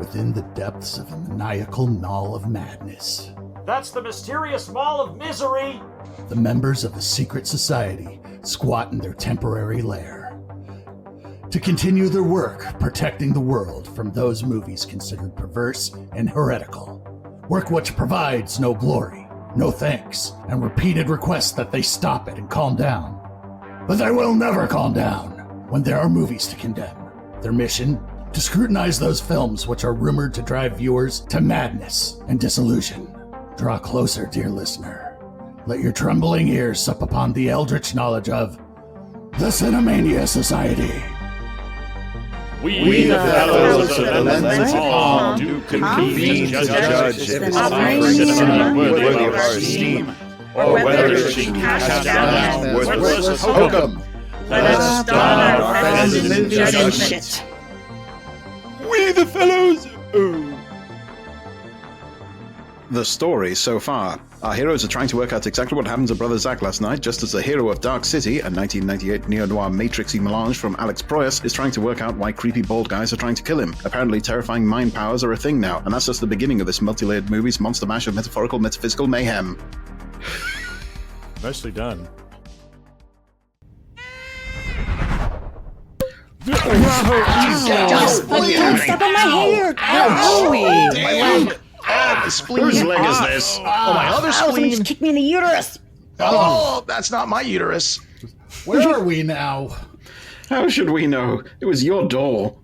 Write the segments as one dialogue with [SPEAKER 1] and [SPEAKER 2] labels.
[SPEAKER 1] within the depths of a maniacal maw of madness.
[SPEAKER 2] That's the mysterious maw of misery!
[SPEAKER 1] The members of a secret society squat in their temporary lair to continue their work protecting the world from those movies considered perverse and heretical. Work which provides no glory, no thanks, and repeated requests that they stop it and calm down. But they will never calm down when there are movies to condemn. Their mission? To scrutinize those films which are rumored to drive viewers to madness and disillusion. Draw closer, dear listener. Let your trembling ears sup upon the eldritch knowledge of the Cinemania Society.
[SPEAKER 3] We the fellows of the Lens Hall do convene to judge if the cinema worthy of our esteem, or whether it should cast down worthless hokum. Let us start our offensive judgment.
[SPEAKER 4] We the fellows...
[SPEAKER 5] The story so far. Our heroes are trying to work out exactly what happened to Brother Zach last night, just as the hero of Dark City, a 1998 neo-noir matrixy melange from Alex Proyas, is trying to work out why creepy bald guys are trying to kill him. Apparently terrifying mind powers are a thing now, and that's just the beginning of this multi-layered movie's monster mash of metaphorical metaphysical mayhem.
[SPEAKER 4] Nicely done.
[SPEAKER 6] Stop on my hair!
[SPEAKER 3] My spleen. Whose leg is this?
[SPEAKER 6] Oh, my other spleen! Someone just kicked me in the uterus!
[SPEAKER 3] Oh, that's not my uterus.
[SPEAKER 1] Where are we now?
[SPEAKER 5] How should we know? It was your door.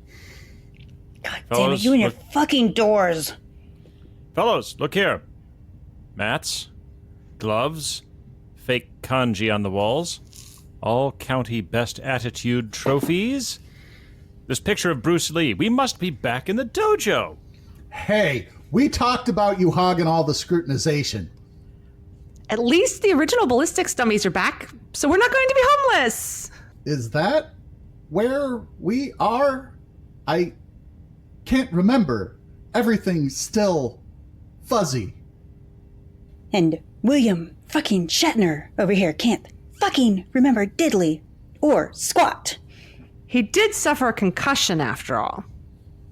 [SPEAKER 6] God damn it, you and your fucking doors!
[SPEAKER 4] Fellows, look here. Mats, gloves, fake kanji on the walls, all county best attitude trophies. This picture of Bruce Lee. We must be back in the dojo.
[SPEAKER 1] Hey, we talked about you hogging all the scrutinization.
[SPEAKER 7] At least the original ballistics dummies are back, so we're not going to be homeless.
[SPEAKER 1] Is that where we are? I can't remember. Everything's still fuzzy.
[SPEAKER 6] And William fucking Shatner over here can't fucking remember diddly or squat.
[SPEAKER 7] He did suffer a concussion after all.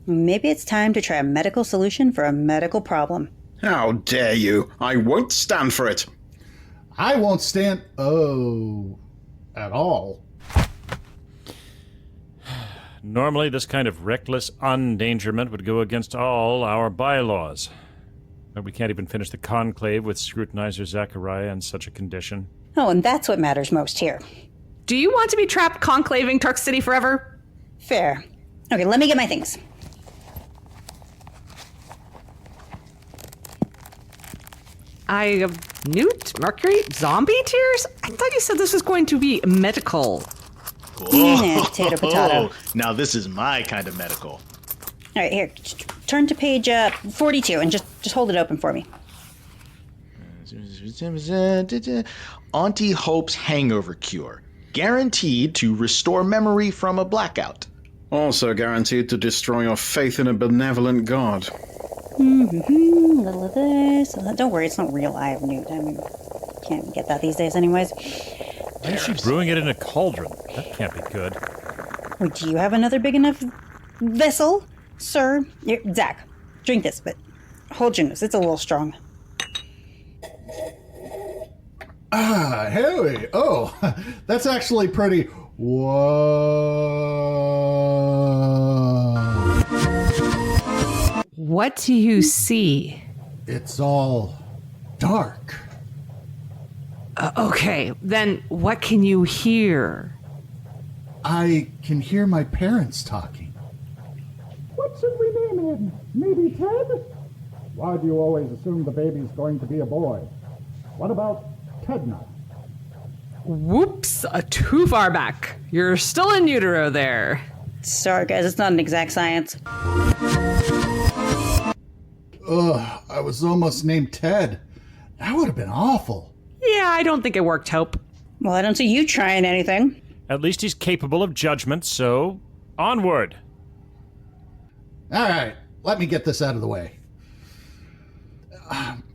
[SPEAKER 6] Maybe it's time to try a medical solution for a medical problem.
[SPEAKER 5] How dare you? I won't stand for it.
[SPEAKER 1] I won't stand... at all.
[SPEAKER 4] Normally, this kind of reckless undangerment would go against all our bylaws. But we can't even finish the conclave with Scrutinizer Zacharia in such a condition.
[SPEAKER 6] Oh, and that's what matters most here.
[SPEAKER 7] Do you want to be trapped conclaving Turk City forever?
[SPEAKER 6] Fair. Okay, let me get my things.
[SPEAKER 7] Newt? Mercury? Zombie tears? I thought you said this was going to be medical.
[SPEAKER 6] Potato.
[SPEAKER 3] Now this is my kind of medical.
[SPEAKER 6] All right, here. Turn to page 42 and just hold it open for me.
[SPEAKER 3] Auntie Hope's hangover cure. Guaranteed to restore memory from a blackout.
[SPEAKER 5] Also guaranteed to destroy your faith in a benevolent God.
[SPEAKER 6] A little of this. Don't worry, it's not real eye of Newt. I mean, can't get that these days anyways.
[SPEAKER 4] Why is she brewing it in a cauldron? That can't be good.
[SPEAKER 6] Wait, do you have another big enough vessel, sir? Here, Zach, drink this, but hold your nose. It's a little strong.
[SPEAKER 1] Hey. Oh, that's actually pretty... Whoa.
[SPEAKER 7] What do you see?
[SPEAKER 1] It's all dark.
[SPEAKER 7] Okay, then what can you hear?
[SPEAKER 1] I can hear my parents talking.
[SPEAKER 8] What should we name him? Maybe Ted? Why do you always assume the baby's going to be a boy? What about Ted Nut?
[SPEAKER 7] Whoops, too far back. You're still in utero there.
[SPEAKER 6] Sorry, guys, it's not an exact science.
[SPEAKER 1] Ugh, I was almost named Ted. That would have been awful.
[SPEAKER 7] Yeah, I don't think it worked, Hope.
[SPEAKER 6] Well, I don't see you trying anything.
[SPEAKER 4] At least he's capable of judgment, so onward.
[SPEAKER 1] All right, let me get this out of the way.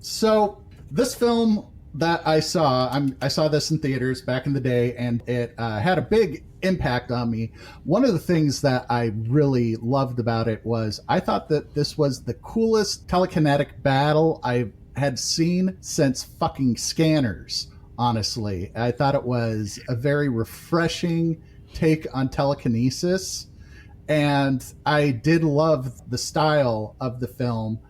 [SPEAKER 1] So, this film that I saw. I saw this in theaters back in the day, and it had a big impact on me. One of the things that I really loved about it was I thought that this was the coolest telekinetic battle I had seen since fucking Scanners, honestly. I thought it was a very refreshing take on telekinesis, and I did love the style of the film.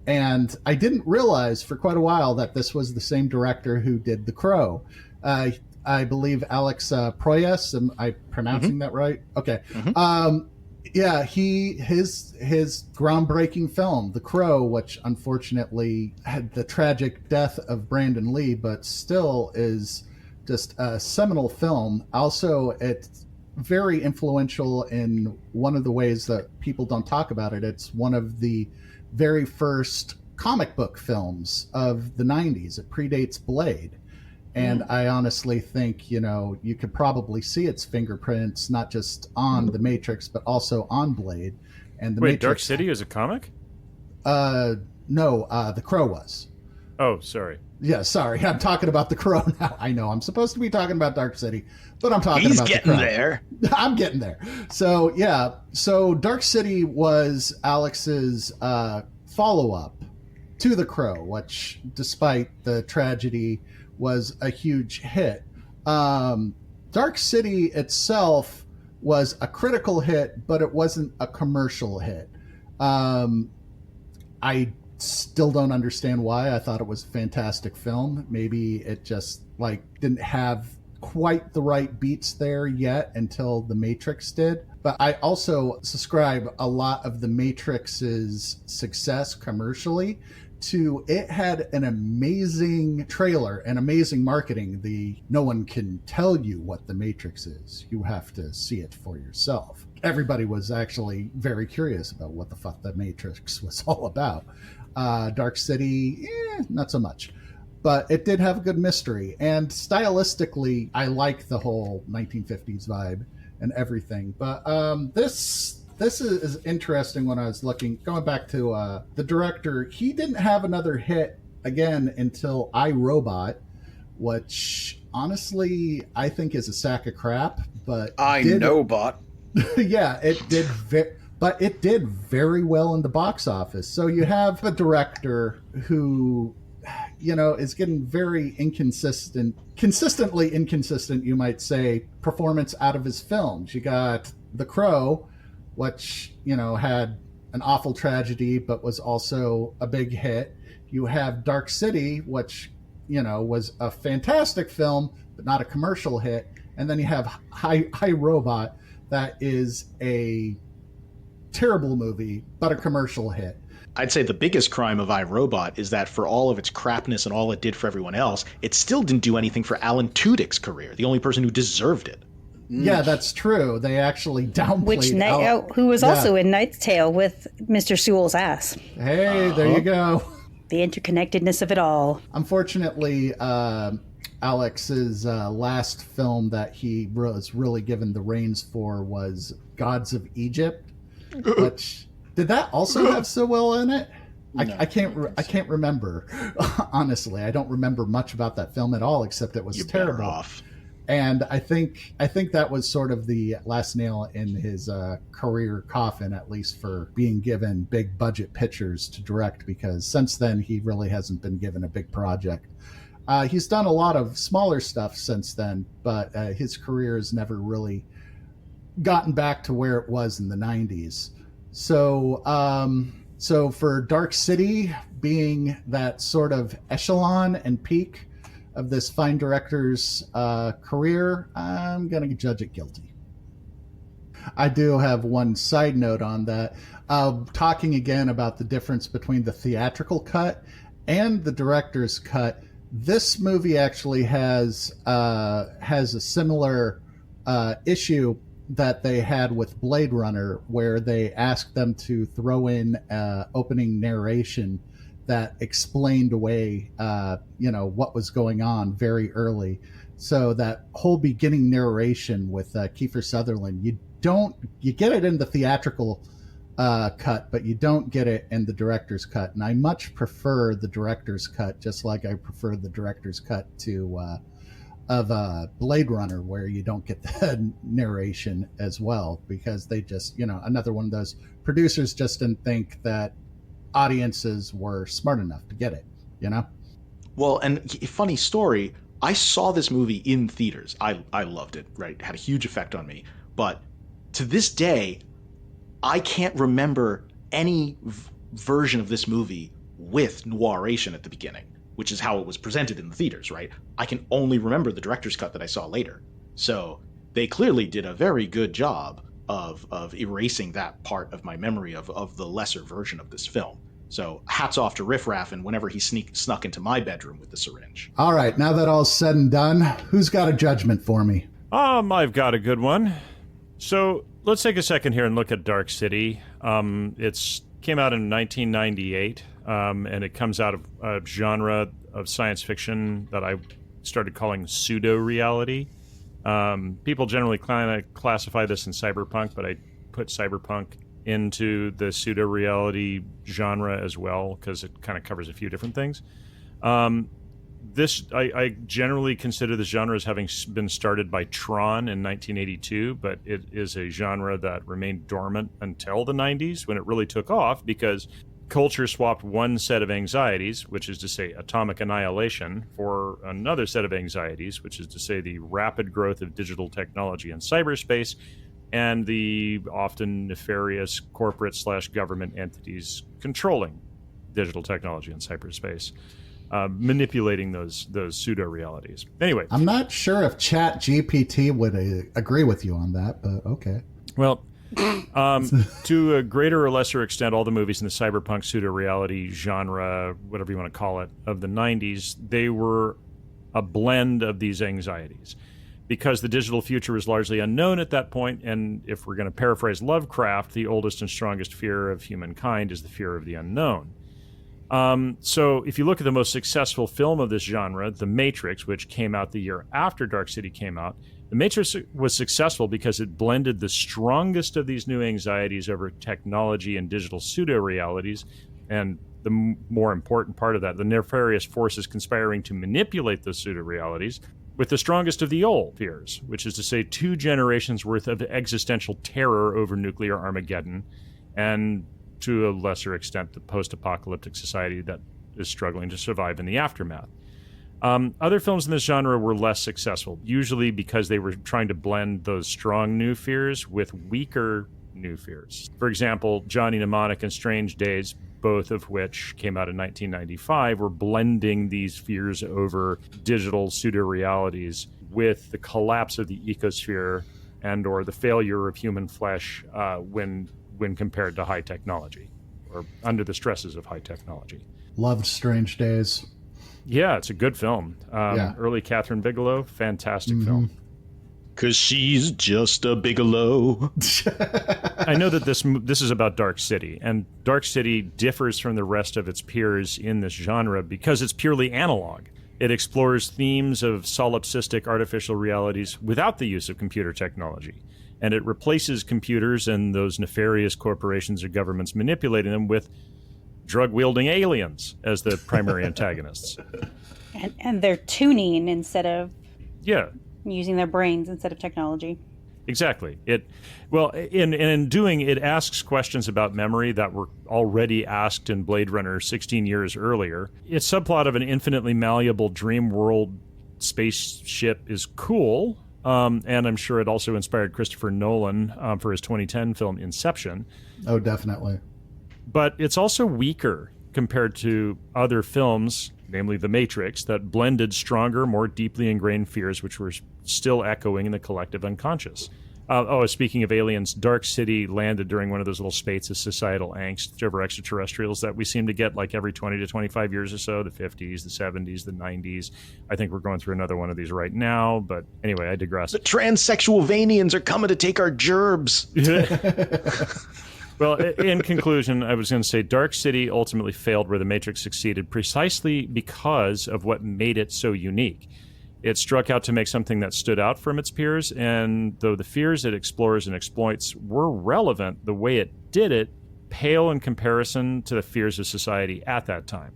[SPEAKER 1] And I didn't realize for quite a while that this was the same director who did The Crow. I believe Alex Proyas. Am I pronouncing that right? Okay. Yeah, his groundbreaking film, The Crow, which unfortunately had the tragic death of Brandon Lee, but still is just a seminal film. Also, it's very influential in one of the ways that people don't talk about it. It's one of the very first comic book films of the 90s. It predates Blade. And I honestly think, you could probably see its fingerprints, not just on The Matrix, but also on Blade. And the Matrix,
[SPEAKER 4] Dark City is a comic?
[SPEAKER 1] No, The Crow was.
[SPEAKER 4] Oh, sorry.
[SPEAKER 1] Yeah, sorry. I'm talking about The Crow now. I know I'm supposed to be talking about Dark City, but I'm talking about The Crow.
[SPEAKER 9] He's getting there.
[SPEAKER 1] I'm getting there. So, yeah. So Dark City was Alex's follow-up to The Crow, which, despite the tragedy, was a huge hit. Dark City itself was a critical hit, but it wasn't a commercial hit. I still don't understand why. I thought it was a fantastic film. Maybe it just didn't have quite the right beats there yet until The Matrix did. But I also subscribe a lot of The Matrix's success commercially to it had an amazing trailer and amazing marketing. No one can tell you what The Matrix is. You have to see it for yourself. Everybody was actually very curious about what the fuck The Matrix was all about. Dark City, not so much. But it did have a good mystery. And stylistically, I like the whole 1950s vibe and everything. But this is interesting. When I was going back to the director, he didn't have another hit again until I, Robot, which honestly I think is a sack of crap. But
[SPEAKER 9] Bot.
[SPEAKER 1] Yeah, it did. But it did very well in the box office. So you have a director who, is getting very consistently inconsistent, you might say, performance out of his films. You got The Crow, which, had an awful tragedy, but was also a big hit. You have Dark City, which, was a fantastic film, but not a commercial hit. And then you have Hi Robot, that is a terrible movie, but a commercial hit.
[SPEAKER 9] I'd say the biggest crime of iRobot is that for all of its crapness and all it did for everyone else, it still didn't do anything for Alan Tudyk's career, the only person who deserved it.
[SPEAKER 1] Yeah, that's true. They actually downplayed
[SPEAKER 6] who was also in Knight's Tale with Mr. Sewell's ass.
[SPEAKER 1] Hey, there you go.
[SPEAKER 6] The interconnectedness of it all.
[SPEAKER 1] Unfortunately, Alex's last film that he was really given the reins for was Gods of Egypt, which did that also have Sewell in it? No, I can't remember. Honestly, I don't remember much about that film at all, except it was terrible.
[SPEAKER 9] Off.
[SPEAKER 1] And I think that was sort of the last nail in his career coffin, at least for being given big budget pictures to direct, because since then he really hasn't been given a big project. He's done a lot of smaller stuff since then, but his career has never really gotten back to where it was in the 90s. So for Dark City being that sort of echelon and peak of this fine director's career, I'm going to judge it guilty. I do have one side note on that. Talking again about the difference between the theatrical cut and the director's cut, this movie actually has a similar issue that they had with Blade Runner, where they asked them to throw in opening narration that explained away, what was going on very early. So that whole beginning narration with Kiefer Sutherland, you get it in the theatrical cut, but you don't get it in the director's cut. And I much prefer the director's cut, just like I prefer the director's cut to of Blade Runner, where you don't get the narration as well, because they just, another one of those producers just didn't think that audiences were smart enough to get it,
[SPEAKER 9] Well, and funny story, I saw this movie in theaters. I loved it, right? It had a huge effect on me. But to this day, I can't remember any version of this movie with noiration at the beginning, which is how it was presented in the theaters, right? I can only remember the director's cut that I saw later. So they clearly did a very good job of erasing that part of my memory of the lesser version of this film. So hats off to Riff Raff and whenever he snuck into my bedroom with the syringe.
[SPEAKER 1] All right, now that all's said and done, who's got a judgment for me?
[SPEAKER 4] I've got a good one. So let's take a second here and look at Dark City. It came out in 1998, and it comes out of a genre of science fiction that I started calling pseudo-reality. People generally kind of classify this in cyberpunk, but I put cyberpunk into the pseudo-reality genre as well, because it kind of covers a few different things. I generally consider this genre as having been started by Tron in 1982, but it is a genre that remained dormant until the 90s, when it really took off, because culture swapped one set of anxieties, which is to say atomic annihilation, for another set of anxieties, which is to say the rapid growth of digital technology and cyberspace, and the often nefarious corporate/government entities controlling digital technology and cyberspace, manipulating those pseudo-realities. Anyway.
[SPEAKER 1] I'm not sure if ChatGPT would agree with you on that, but okay.
[SPEAKER 4] Well, to a greater or lesser extent, all the movies in the cyberpunk pseudo-reality genre, whatever you want to call it, of the 90s, they were a blend of these anxieties. Because the digital future was largely unknown at that point, and if we're going to paraphrase Lovecraft, the oldest and strongest fear of humankind is the fear of the unknown. So if you look at the most successful film of this genre, The Matrix, which came out the year after Dark City came out, The Matrix was successful because it blended the strongest of these new anxieties over technology and digital pseudo-realities, and the more important part of that, the nefarious forces conspiring to manipulate those pseudo-realities, with the strongest of the old fears, which is to say 2 generations worth of existential terror over nuclear Armageddon, and to a lesser extent, the post-apocalyptic society that is struggling to survive in the aftermath. Other films in this genre were less successful, usually because they were trying to blend those strong new fears with weaker new fears. For example, Johnny Mnemonic and Strange Days, both of which came out in 1995, were blending these fears over digital pseudo-realities with the collapse of the ecosphere and or the failure of human flesh when compared to high technology, or under the stresses of high technology.
[SPEAKER 1] Loved Strange Days.
[SPEAKER 4] Yeah, it's a good film. Early Catherine Bigelow, fantastic film.
[SPEAKER 9] 'Cause she's just a Bigelow.
[SPEAKER 4] I know that this is about Dark City, and Dark City differs from the rest of its peers in this genre because it's purely analog. It explores themes of solipsistic artificial realities without the use of computer technology. And it replaces computers and those nefarious corporations or governments manipulating them with drug-wielding aliens as the primary antagonists.
[SPEAKER 6] And they're tuning instead of using their brains instead of technology.
[SPEAKER 4] Exactly. In doing it, asks questions about memory that were already asked in Blade Runner 16 years earlier. Its subplot of an infinitely malleable dream world spaceship is cool. And I'm sure it also inspired Christopher Nolan for his 2010 film Inception.
[SPEAKER 1] Oh, definitely.
[SPEAKER 4] But it's also weaker compared to other films, namely The Matrix, that blended stronger, more deeply ingrained fears which were still echoing in the collective unconscious. Speaking of aliens, Dark City landed during one of those little spates of societal angst over extraterrestrials that we seem to get like every 20 to 25 years or so, the 50s, the 70s, the 90s. I think we're going through another one of these right now, but anyway, I digress.
[SPEAKER 9] The transsexual Vanians are coming to take our gerbs.
[SPEAKER 4] Well, in conclusion, I was going to say Dark City ultimately failed where The Matrix succeeded precisely because of what made it so unique. It struck out to make something that stood out from its peers, and though the fears it explores and exploits were relevant, the way it did it pale in comparison to the fears of society at that time.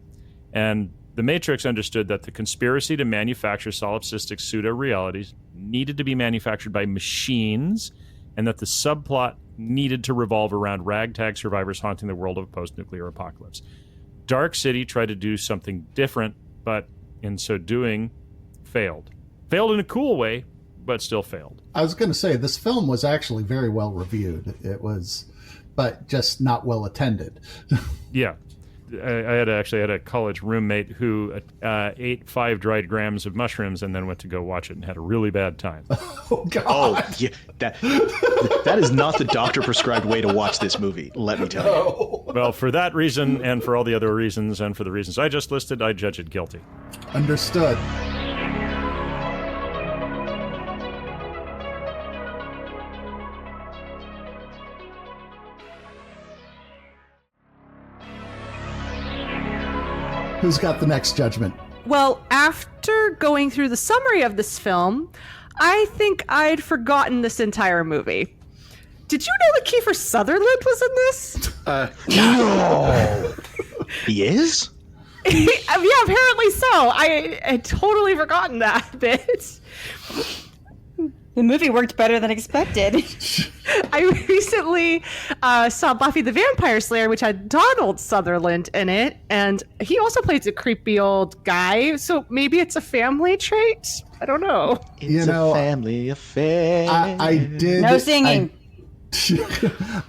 [SPEAKER 4] And the Matrix understood that the conspiracy to manufacture solipsistic pseudo-realities needed to be manufactured by machines, and that the subplot needed to revolve around ragtag survivors haunting the world of a post-nuclear apocalypse. Dark City tried to do something different, but in so doing, failed. Failed in a cool way, but still failed.
[SPEAKER 1] I was going to say, this film was actually very well reviewed. It was, but just not well attended.
[SPEAKER 4] Yeah. I had a college roommate who ate 5 dried grams of mushrooms and then went to go watch it and had a really bad time.
[SPEAKER 1] Oh, God.
[SPEAKER 9] Oh, yeah. That is not the doctor-prescribed way to watch this movie, let me tell you.
[SPEAKER 4] Well, for that reason and for all the other reasons and for the reasons I just listed, I judge it guilty.
[SPEAKER 1] Understood. Who's got the next judgment?
[SPEAKER 7] Well, after going through the summary of this film, I think I'd forgotten this entire movie. Did you know that Kiefer Sutherland was in this?
[SPEAKER 9] No. He is?
[SPEAKER 7] Yeah, apparently so. I had totally forgotten that bit.
[SPEAKER 6] The movie worked better than expected.
[SPEAKER 7] I recently saw Buffy the Vampire Slayer, which had Donald Sutherland in it, and he also plays a creepy old guy, so maybe it's a family trait? I don't know.
[SPEAKER 9] It's a family affair.
[SPEAKER 1] I did...
[SPEAKER 6] No singing.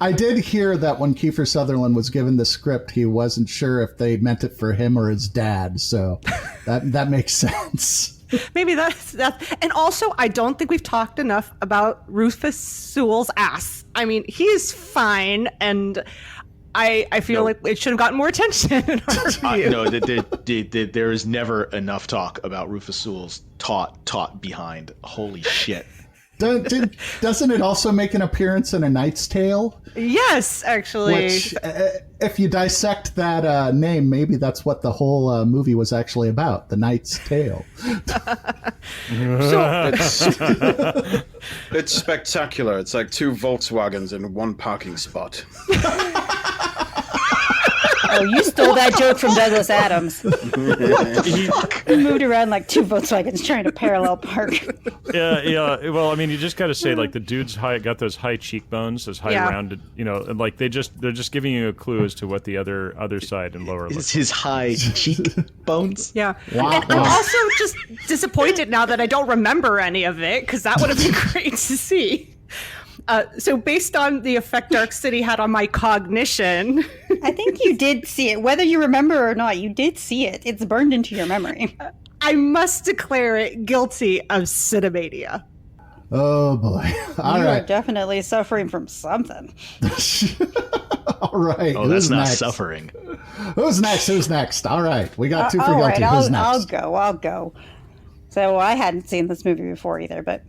[SPEAKER 1] I did hear that when Kiefer Sutherland was given the script, he wasn't sure if they meant it for him or his dad, so that makes sense.
[SPEAKER 7] Maybe that's that. And also, I don't think we've talked enough about Rufus Sewell's ass. I mean, he's fine, and I feel like it should have gotten more attention in our review.
[SPEAKER 9] No, there is never enough talk about Rufus Sewell's taut behind. Holy shit.
[SPEAKER 1] Doesn't it also make an appearance in A Knight's Tale?
[SPEAKER 7] Yes, actually.
[SPEAKER 1] Which, if you dissect that name, maybe that's what the whole movie was actually about, The Knight's Tale.
[SPEAKER 5] It's spectacular. It's like 2 Volkswagens in 1 parking spot.
[SPEAKER 6] Oh, you stole that joke from Douglas Adams. He moved around like 2 Volkswagens trying to parallel park.
[SPEAKER 4] Yeah. Well, I mean, you just got to say, like, the dude's got those high cheekbones, those high rounded, and like they're just giving you a clue as to what the other side and lower.
[SPEAKER 9] Is his high cheekbones?
[SPEAKER 7] Yeah. Wow. And I'm also just disappointed now that I don't remember any of it, because that would have been great to see. So based on the effect Dark City had on my cognition...
[SPEAKER 6] I think you did see it. Whether you remember or not, you did see it. It's burned into your memory.
[SPEAKER 7] I must declare it guilty of Cinemania.
[SPEAKER 1] Oh, boy. All
[SPEAKER 6] you
[SPEAKER 1] right.
[SPEAKER 6] are definitely suffering from something.
[SPEAKER 1] All right.
[SPEAKER 9] Oh, that's not suffering.
[SPEAKER 1] Who's next? All right. We got 2 for
[SPEAKER 6] all
[SPEAKER 1] guilty.
[SPEAKER 6] right,
[SPEAKER 1] Who's next?
[SPEAKER 6] I'll go. So I hadn't seen this movie before either, but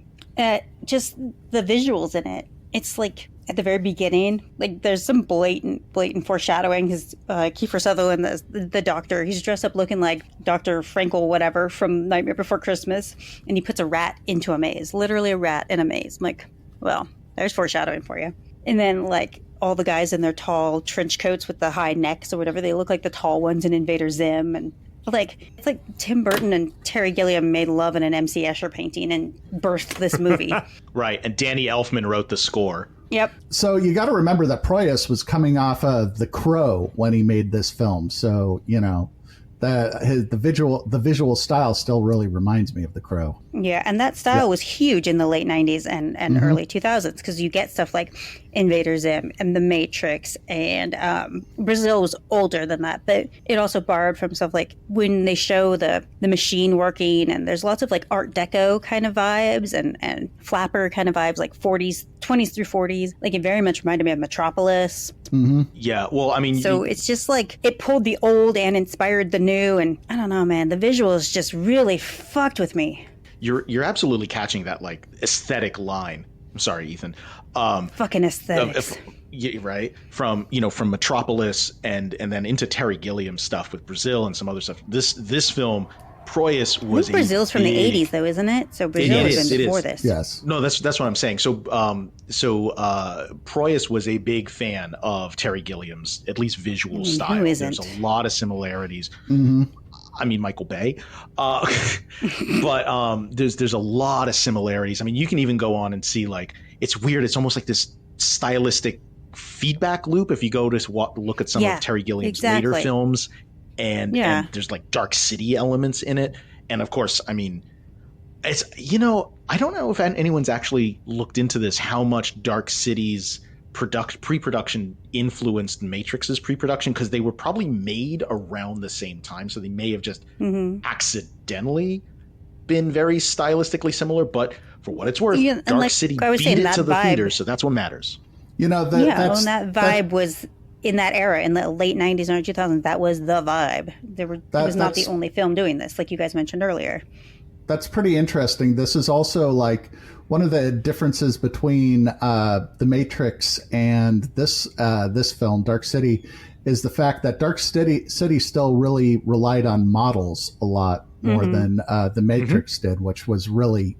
[SPEAKER 6] just the visuals in it. It's like at the very beginning, like there's some blatant foreshadowing. His Kiefer Sutherland, the doctor, he's dressed up looking like Dr. Frankel, whatever, from Nightmare Before Christmas, and he puts a rat into a maze, literally a rat in a maze. I'm like, well, there's foreshadowing for you. And then like all the guys in their tall trench coats with the high necks or whatever, they look like the tall ones in Invader Zim, and like it's like Tim Burton and Terry Gilliam made love in an MC Escher painting and birthed this movie.
[SPEAKER 9] Right, and Danny Elfman wrote the score.
[SPEAKER 6] Yep.
[SPEAKER 1] So you got to remember that Proyas was coming off of The Crow when he made this film. So, the visual style still really reminds me of The Crow.
[SPEAKER 6] Yeah, and that style was huge in the late 90s and early 2000s, because you get stuff like Invader Zim and The Matrix, and Brazil was older than that, but it also borrowed from stuff like when they show the machine working, and there's lots of like Art Deco kind of vibes and flapper kind of vibes, like 20s through 40s. Like it very much reminded me of Metropolis.
[SPEAKER 1] Mm-hmm.
[SPEAKER 9] Yeah, well, I mean...
[SPEAKER 6] So it's just like it pulled the old and inspired the new, and I don't know, man, the visuals just really fucked with me.
[SPEAKER 9] You're absolutely catching that like aesthetic line. I'm sorry, Ethan.
[SPEAKER 6] Fucking aesthetics.
[SPEAKER 9] Right. From Metropolis and then into Terry Gilliam stuff with Brazil and some other stuff. This film Proyas was
[SPEAKER 6] Brazil's from the
[SPEAKER 9] big-
[SPEAKER 6] 80s, though, isn't it? So Brazil
[SPEAKER 9] It
[SPEAKER 6] was
[SPEAKER 9] is,
[SPEAKER 6] before
[SPEAKER 9] it is.
[SPEAKER 6] this.
[SPEAKER 1] Yes.
[SPEAKER 9] No, that's what I'm saying. So Proyas was a big fan of Terry Gilliam's, at least visual
[SPEAKER 6] Who
[SPEAKER 9] style.
[SPEAKER 6] isn't?
[SPEAKER 9] There's a lot of similarities.
[SPEAKER 1] Mm-hmm.
[SPEAKER 9] I mean, Michael Bay, but there's a lot of similarities. I mean, you can even go on and see, like, it's weird. It's almost like this stylistic feedback loop if you go to look at some of Terry Gilliam's later films, and there's like Dark City elements in it. And of course, I mean, it's, I don't know if anyone's actually looked into this, how much Dark City's pre-production influenced Matrix's pre-production, because they were probably made around the same time, so they may have just accidentally been very stylistically similar. But for what it's worth, Dark City beat it to the theaters, so that's what matters.
[SPEAKER 6] And that vibe was in that era, in the late 90s and early 2000s. That was the vibe. It was not the only film doing this, like you guys mentioned earlier.
[SPEAKER 1] That's pretty interesting. This is also like one of the differences between The Matrix and this film, Dark City, is the fact that Dark City still really relied on models a lot more than The Matrix did, which was really,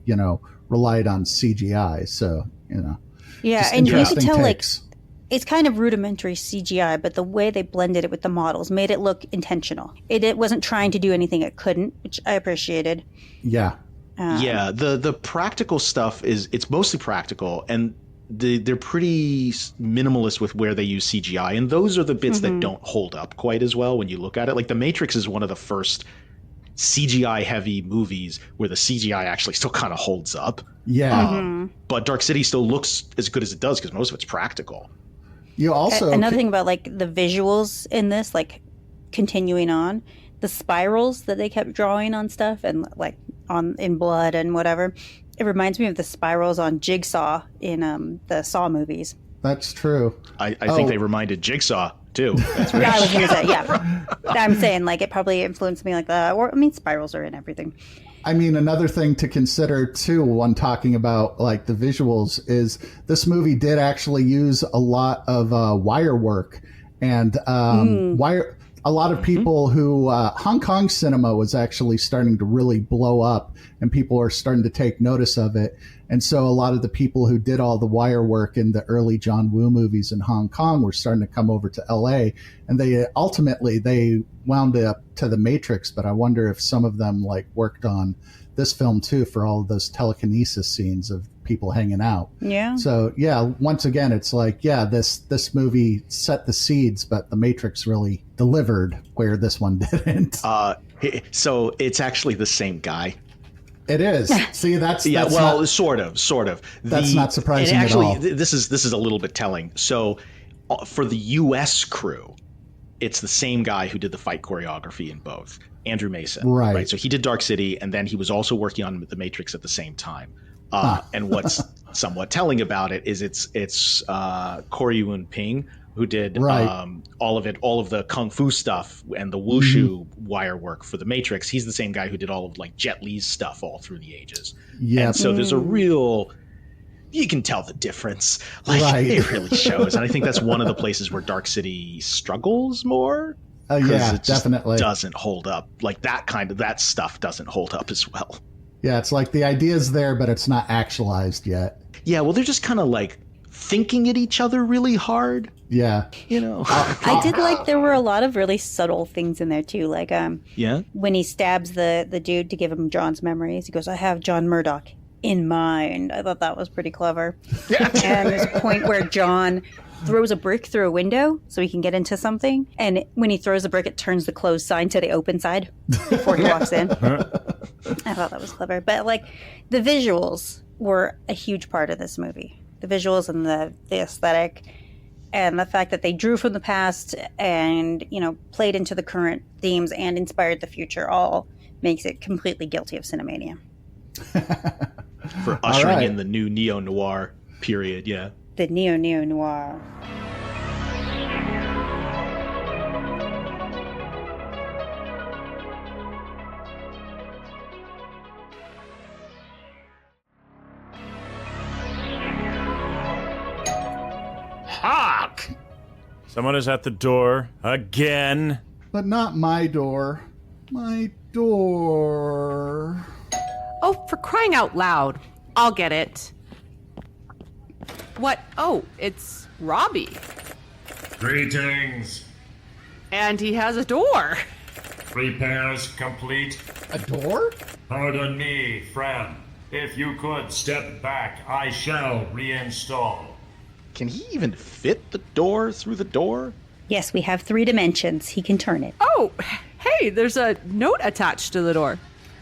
[SPEAKER 1] relied on CGI. So,
[SPEAKER 6] Yeah, and you can tell, takes. Like, it's kind of rudimentary CGI, but the way they blended it with the models made it look intentional. It wasn't trying to do anything it couldn't, which I appreciated.
[SPEAKER 1] Yeah.
[SPEAKER 9] The practical stuff it's mostly practical, and they're pretty minimalist with where they use CGI, and those are the bits that don't hold up quite as well when you look at it. Like The Matrix is one of the first CGI heavy movies where the CGI actually still kind of holds up.
[SPEAKER 1] Yeah.
[SPEAKER 9] But Dark City still looks as good as it does because most of it's practical.
[SPEAKER 1] You also
[SPEAKER 6] another thing about like the visuals in this, like continuing on, the spirals that they kept drawing on stuff and like in blood and whatever, it reminds me of the spirals on Jigsaw in the Saw movies.
[SPEAKER 1] That's true.
[SPEAKER 9] I think they reminded Jigsaw too. That's weird.
[SPEAKER 6] I was gonna say, yeah. I'm saying like it probably influenced me like that. Or I mean, spirals are in everything.
[SPEAKER 1] I mean, another thing to consider too when talking about like the visuals is this movie did actually use a lot of wire work and wire. A lot of people who Hong Kong cinema was actually starting to really blow up, and people are starting to take notice of it. And so a lot of the people who did all the wire work in the early John Woo movies in Hong Kong were starting to come over to LA, and they wound up to The Matrix. But I wonder if some of them like worked on this film too for all of those telekinesis scenes of people hanging out.
[SPEAKER 6] Yeah.
[SPEAKER 1] So yeah, once again, it's like, yeah, this movie set the seeds, but The Matrix really delivered where this one didn't.
[SPEAKER 9] So it's actually the same guy.
[SPEAKER 1] It is. See, that's
[SPEAKER 9] well,
[SPEAKER 1] not,
[SPEAKER 9] sort of.
[SPEAKER 1] That's not surprising at all.
[SPEAKER 9] This is a little bit telling. So for the U.S. crew, it's the same guy who did the fight choreography in both, Andrew Mason. Right. So he did Dark City, and then he was also working on The Matrix at the same time. And what's somewhat telling about it is it's Corey Yuen Ping who did all of the kung fu stuff and the wushu wire work for The Matrix. He's the same guy who did all of like Jet Li's stuff all through the ages. Yeah. And so there's a real, you can tell the difference. Like it really shows. And I think that's one of the places where Dark City struggles more.
[SPEAKER 1] Yeah,
[SPEAKER 9] it
[SPEAKER 1] definitely
[SPEAKER 9] doesn't hold up. Like that stuff doesn't hold up as well.
[SPEAKER 1] Yeah, it's like the idea's there, but it's not actualized yet.
[SPEAKER 9] Yeah, well, they're just kind of like thinking at each other really hard.
[SPEAKER 1] Yeah.
[SPEAKER 6] I did like there were a lot of really subtle things in there too. Like when he stabs the dude to give him John's memories, he goes, "I have John Murdoch in mind." I thought that was pretty clever. Yeah. And there's a point where John throws a brick through a window so he can get into something, and when he throws the brick, it turns the closed sign to the open side before he walks in. I thought that was clever. But like the visuals were a huge part of this movie. The visuals and the aesthetic and the fact that they drew from the past and, played into the current themes and inspired the future all makes it completely guilty of Cinemania.
[SPEAKER 9] For ushering in the new neo-noir period, yeah.
[SPEAKER 6] The neo-noir.
[SPEAKER 4] Hark! Someone is at the door again.
[SPEAKER 1] But not my door. My door.
[SPEAKER 7] Oh, for crying out loud. I'll get it. What? Oh, it's Robbie.
[SPEAKER 2] Greetings.
[SPEAKER 7] And he has a door.
[SPEAKER 2] Repairs complete.
[SPEAKER 1] A door?
[SPEAKER 2] Pardon me, friend. If you could step back, I shall reinstall.
[SPEAKER 9] Can he even fit the door through the door?
[SPEAKER 6] Yes, we have 3 dimensions. He can turn it.
[SPEAKER 7] Oh, hey, there's a note attached to the door.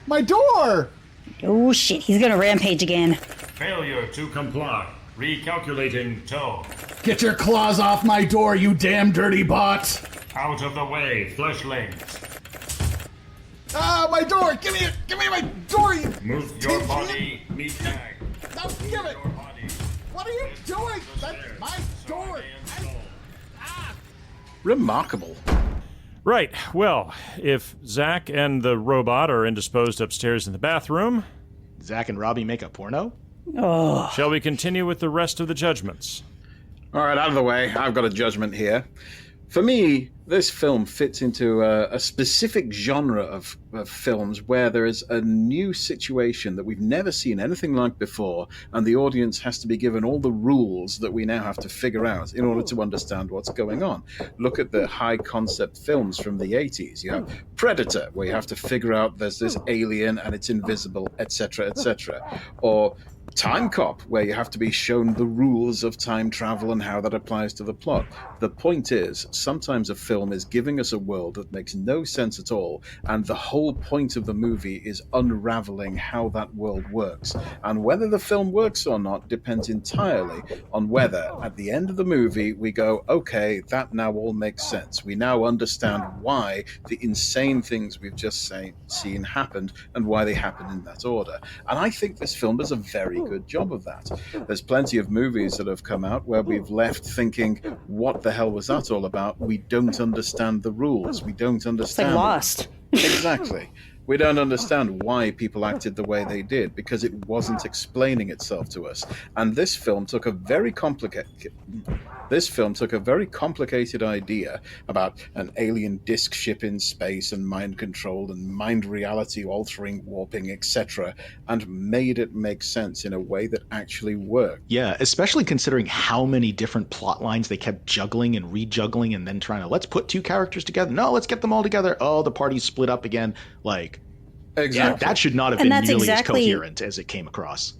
[SPEAKER 1] My door!
[SPEAKER 6] Oh shit, he's gonna rampage again.
[SPEAKER 2] Failure to comply. Recalculating tone.
[SPEAKER 1] Get your claws off my door, you damn dirty bot!
[SPEAKER 2] Out of the way, fleshlings.
[SPEAKER 1] Ah, my door! Give me my door! You
[SPEAKER 2] Move your body, meat bag.
[SPEAKER 1] No, give it! What are you doing? That's my door!
[SPEAKER 5] Remarkable.
[SPEAKER 4] Right. Well, if Zach and the robot are indisposed upstairs in the bathroom,
[SPEAKER 9] Zach and Robbie make a porno?
[SPEAKER 6] Oh.
[SPEAKER 4] shall we continue with the rest of the judgments?
[SPEAKER 5] All right, out of the way. I've got a judgment here. For me, this film fits into a specific genre of films where there is a new situation that we've never seen anything like before, and the audience has to be given all the rules that we now have to figure out in order to understand what's going on. Look at the high-concept films from the 80s. You have Predator, where you have to figure out there's this alien and it's invisible, etc., etc. Or Time Cop, where you have to be shown the rules of time travel and how that applies to the plot. The point is, sometimes a film is giving us a world that makes no sense at all, and the whole point of the movie is unraveling how that world works. And whether the film works or not depends entirely on whether, at the end of the movie, we go, okay, that now all makes sense. We now understand why the insane things we've just seen happened and why they happened in that order. And I think this film does a very good job of that. There's plenty of movies that have come out where we've left thinking, what the hell was that all about? We don't understand the rules. We don't
[SPEAKER 6] It's
[SPEAKER 5] understand.
[SPEAKER 6] like Lost.
[SPEAKER 5] Exactly. We don't understand why people acted the way they did because it wasn't explaining itself to us. And this film took a very complicated idea about an alien disk ship in space and mind control and mind reality altering, warping, etc., and made it make sense in a way that actually worked.
[SPEAKER 9] Yeah, especially considering how many different plot lines they kept juggling and rejuggling and then trying to, let's put 2 characters together. No, let's get them all together. Oh, the party's split up again. Like,
[SPEAKER 5] Exactly.
[SPEAKER 9] yeah, that should not have
[SPEAKER 6] And
[SPEAKER 9] been
[SPEAKER 6] that's
[SPEAKER 9] nearly
[SPEAKER 6] exactly-
[SPEAKER 9] as coherent as it came across.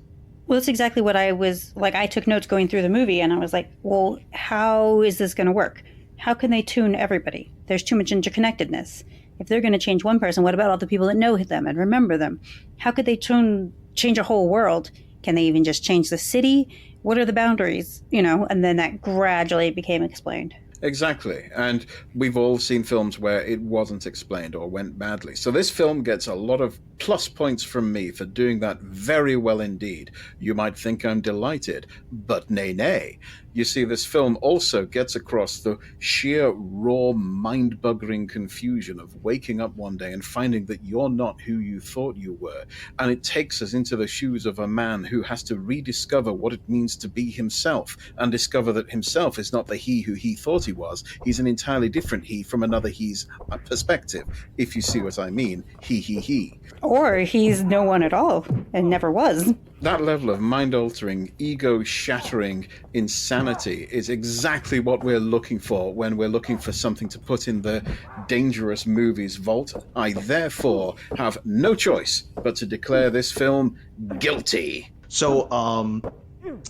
[SPEAKER 6] Well, that's exactly what I was like. I took notes going through the movie, and I was like, well, how is this going to work? How can they tune everybody? There's too much interconnectedness. If they're going to change one person, what about all the people that know them and remember them? How could they change a whole world? Can they even just change the city? What are the boundaries? And then that gradually became explained.
[SPEAKER 5] Exactly. And we've all seen films where it wasn't explained or went badly. So this film gets a lot of plus points from me for doing that very well indeed. You might think I'm delighted, but nay. You see, this film also gets across the sheer, raw, mind-buggering confusion of waking up one day and finding that you're not who you thought you were. And it takes us into the shoes of a man who has to rediscover what it means to be himself and discover that himself is not the he who he thought he was. He's an entirely different he from another he's perspective, if you see what I mean. He.
[SPEAKER 6] Or he's no one at all and never was.
[SPEAKER 5] That level of mind-altering, ego-shattering insanity is exactly what we're looking for when we're looking for something to put in the dangerous movies vault. I therefore have no choice but to declare this film guilty.
[SPEAKER 9] So,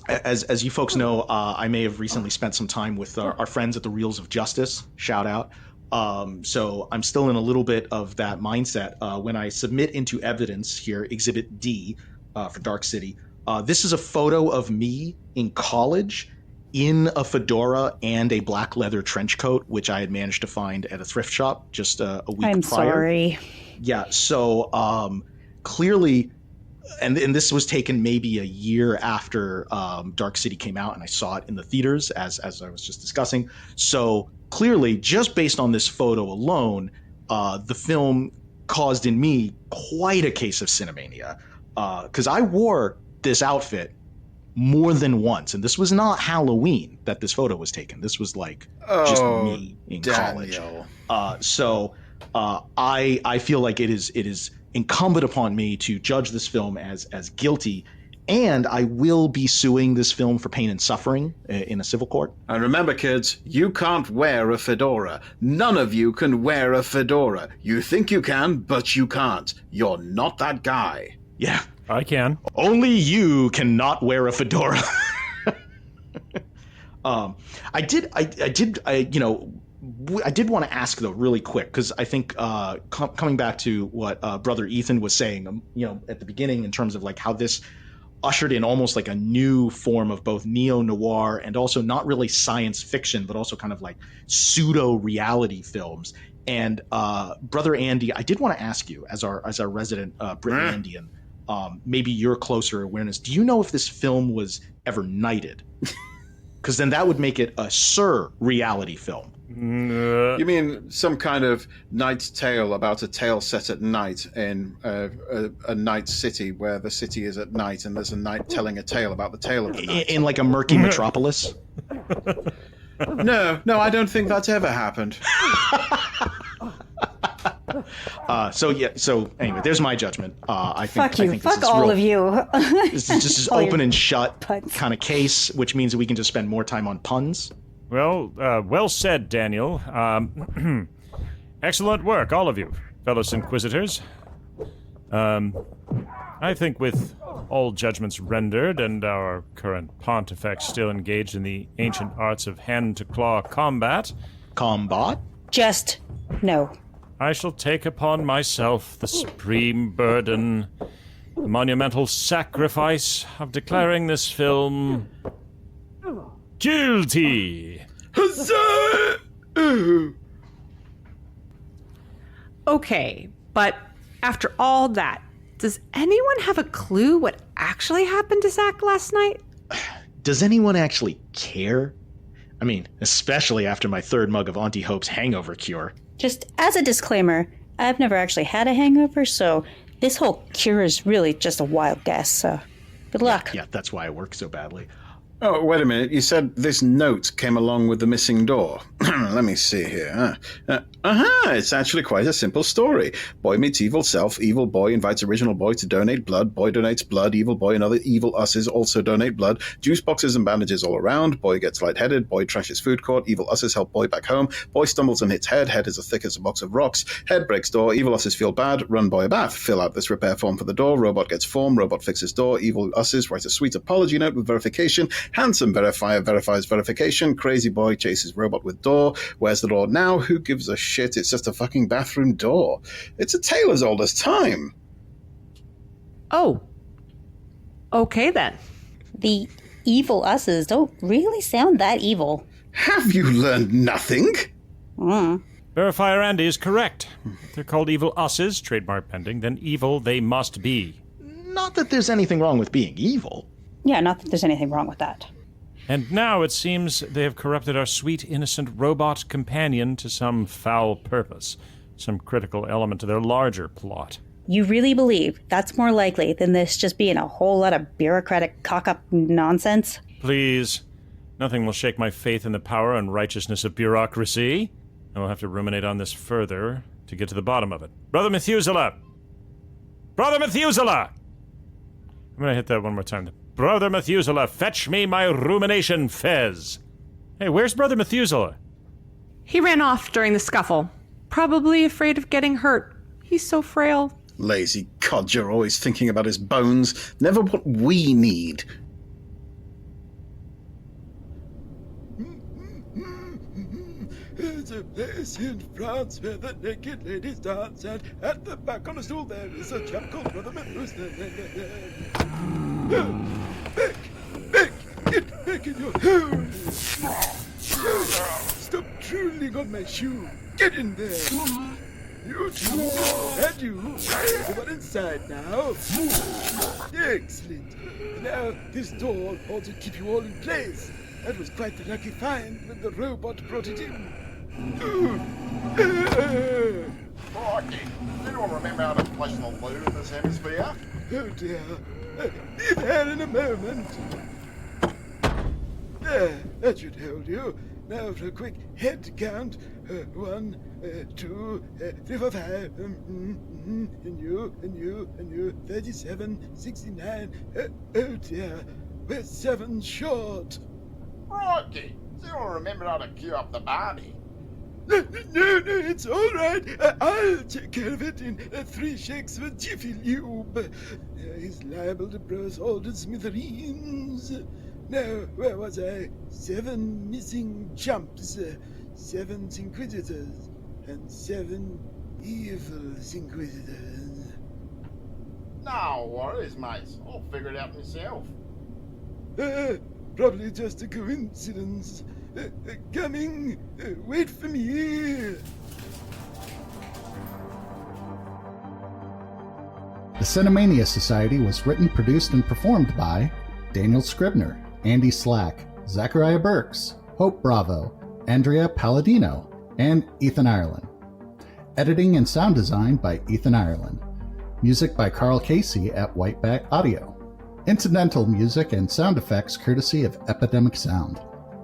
[SPEAKER 9] as you folks know, I may have recently spent some time with our friends at the Reels of Justice. Shout out. So I'm still in a little bit of that mindset. When I submit into evidence here, Exhibit D for Dark City, this is a photo of me in college in a fedora and a black leather trench coat, which I had managed to find at a thrift shop just a week prior.
[SPEAKER 6] I'm sorry.
[SPEAKER 9] Yeah, so clearly, and this was taken maybe a year after Dark City came out, and I saw it in the theaters, as I was just discussing. So clearly, just based on this photo alone, the film caused in me quite a case of cinemania, because I wore this outfit more than once, and this was not Halloween that this photo was taken. This was like just me in college. So I feel like it is incumbent upon me to judge this film as guilty, and I will be suing this film for pain and suffering in a civil court.
[SPEAKER 5] And remember, kids, you can't wear a fedora. None of you can wear a fedora. You think you can, but you can't. You're not that guy.
[SPEAKER 9] Yeah.
[SPEAKER 4] I can.
[SPEAKER 9] Only you cannot wear a fedora. I did want to ask though, really quick, because I think coming back to what Brother Ethan was saying, at the beginning in terms of like how this ushered in almost like a new form of both neo-noir and also not really science fiction, but also kind of like pseudo-reality films. And Brother Andy, I did want to ask you, as our resident Brit-Andian, maybe your closer awareness, do you know if this film was ever knighted? Because then that would make it a reality film.
[SPEAKER 5] You mean some kind of knight's tale about a tale set at night in a night city where the city is at night and there's a knight telling a tale about the tale of the night?
[SPEAKER 9] In like a murky metropolis?
[SPEAKER 5] No, I don't think that's ever happened.
[SPEAKER 9] So anyway, there's my judgment. I think
[SPEAKER 6] fuck all of you.
[SPEAKER 9] This is just an open and shut kind of case, which means that we can just spend more time on puns.
[SPEAKER 4] Well, well said, Daniel. Excellent work, all of you, fellow inquisitors. I think with all judgments rendered and our current pontifex still engaged in the ancient arts of hand-to-claw combat...
[SPEAKER 9] Combat?
[SPEAKER 6] Just no.
[SPEAKER 4] I shall take upon myself the supreme burden, the monumental sacrifice of declaring this film guilty.
[SPEAKER 7] Okay, but after all that, does anyone have a clue what actually happened to Zach last night?
[SPEAKER 9] Does anyone actually care? I mean, especially after my third mug of Auntie Hope's hangover cure.
[SPEAKER 6] Just as a disclaimer, I've never actually had a hangover, so this whole cure is really just a wild guess, so good luck.
[SPEAKER 9] Yeah, that's why I work so badly.
[SPEAKER 5] Oh, wait a minute. You said this note came along with the missing door. Let me see here. It's actually quite a simple story. Boy meets evil self. Evil boy invites original boy to donate blood. Boy donates blood. Evil boy and other evil usses also donate blood. Juice boxes and bandages all around. Boy gets lightheaded. Boy trashes food court. Evil usses help boy back home. Boy stumbles and hits head. Head is as thick as a box of rocks. Head breaks door. Evil usses feel bad. Run boy a bath. Fill out this repair form for the door. Robot gets form. Robot fixes door. Evil usses write a sweet apology note with verification. Handsome verifier verifies verification. Crazy boy chases robot with door. Where's the door now? Who gives a shit? It's just a fucking bathroom door. It's a tale as old as time.
[SPEAKER 7] Oh. Okay then.
[SPEAKER 6] The evil usses don't really sound that evil.
[SPEAKER 5] Have you learned nothing?
[SPEAKER 4] Verifier Andy is correct. If they're called evil usses, trademark pending, then evil they must be.
[SPEAKER 9] Not that there's anything wrong with being evil.
[SPEAKER 6] Yeah, not that there's anything wrong with that.
[SPEAKER 4] And now it seems they have corrupted our sweet, innocent robot companion to some foul purpose, some critical element to their larger plot.
[SPEAKER 6] You really believe that's more likely than this just being a whole lot of bureaucratic cock-up nonsense?
[SPEAKER 4] Please. Nothing will shake my faith in the power and righteousness of bureaucracy. I will have to ruminate on this further to get to the bottom of it. Brother Methuselah! Brother Methuselah! I'm gonna hit that one more time. Brother Methuselah, fetch me my rumination fez. Hey, where's Brother Methuselah?
[SPEAKER 7] He ran off during the scuffle. Probably afraid of getting hurt. He's so frail.
[SPEAKER 5] Lazy codger, always thinking about his bones. Never what we need.
[SPEAKER 10] There's a place in France where the naked ladies dance, and at the back on a stool there is a chap called Brother Methuselah. Back! Get back in your hole! Stop drooling on my shoe! Get in there! You two, and you, everyone inside now. Excellent. Now, this door ought to keep you all in place. That was quite the lucky find when the robot brought it in.
[SPEAKER 3] Crikey, anyone remember how to flush the loo in this hemisphere?
[SPEAKER 10] Oh dear. Be there in a moment. There, that should hold you. Now for a quick head count. 1, 2, 3, 4, 5. And you. 37, 69. Oh dear, we're 7 short.
[SPEAKER 3] Rocky, so you'll remember how to queue up the body.
[SPEAKER 10] No, it's all right. I'll take care of it in 3 shakes of Jiffy Lube. He's liable to blow us all to smithereens. Now, where was I? 7 missing jumps, 7 inquisitors, and 7 evil inquisitors.
[SPEAKER 3] No worries, mate. I'll figure it out myself.
[SPEAKER 10] Probably just a coincidence. Coming. Wait for me.
[SPEAKER 1] The Cinemania Society was written, produced, and performed by Daniel Scribner, Andy Slack, Zacharia Berks, Hope Bravo, Andrea Palladino, and Ethan Ireland. Editing and sound design by Ethan Ireland. Music by Carl Casey at Whiteback Audio. Incidental music and sound effects courtesy of Epidemic Sound.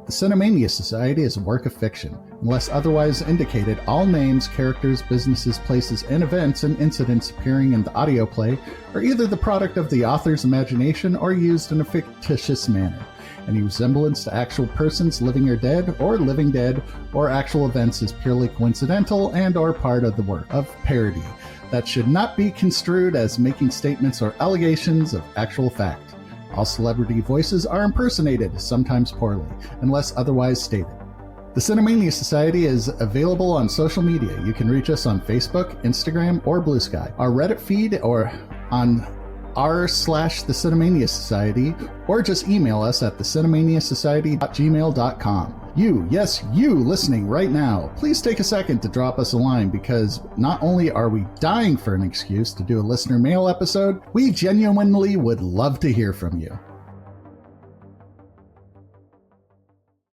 [SPEAKER 1] The Cinemania Society is a work of fiction. Unless otherwise indicated, all names, characters, businesses, places, and events and incidents appearing in the audio play are either the product of the author's imagination or used in a fictitious manner. Any resemblance to actual persons, living or living dead, or actual events is purely coincidental and or part of the work of parody that should not be construed as making statements or allegations of actual fact. All celebrity voices are impersonated, sometimes poorly, unless otherwise stated. The Cinemania Society is available on social media. You can reach us on Facebook, Instagram, or Blue Sky. Our Reddit feed or on r/The Cinemania Society, or just email us at thecinemaniasociety@gmail.com. You listening right now, please take a second to drop us a line, because not only are we dying for an excuse to do a listener mail episode, we genuinely would love to hear from you.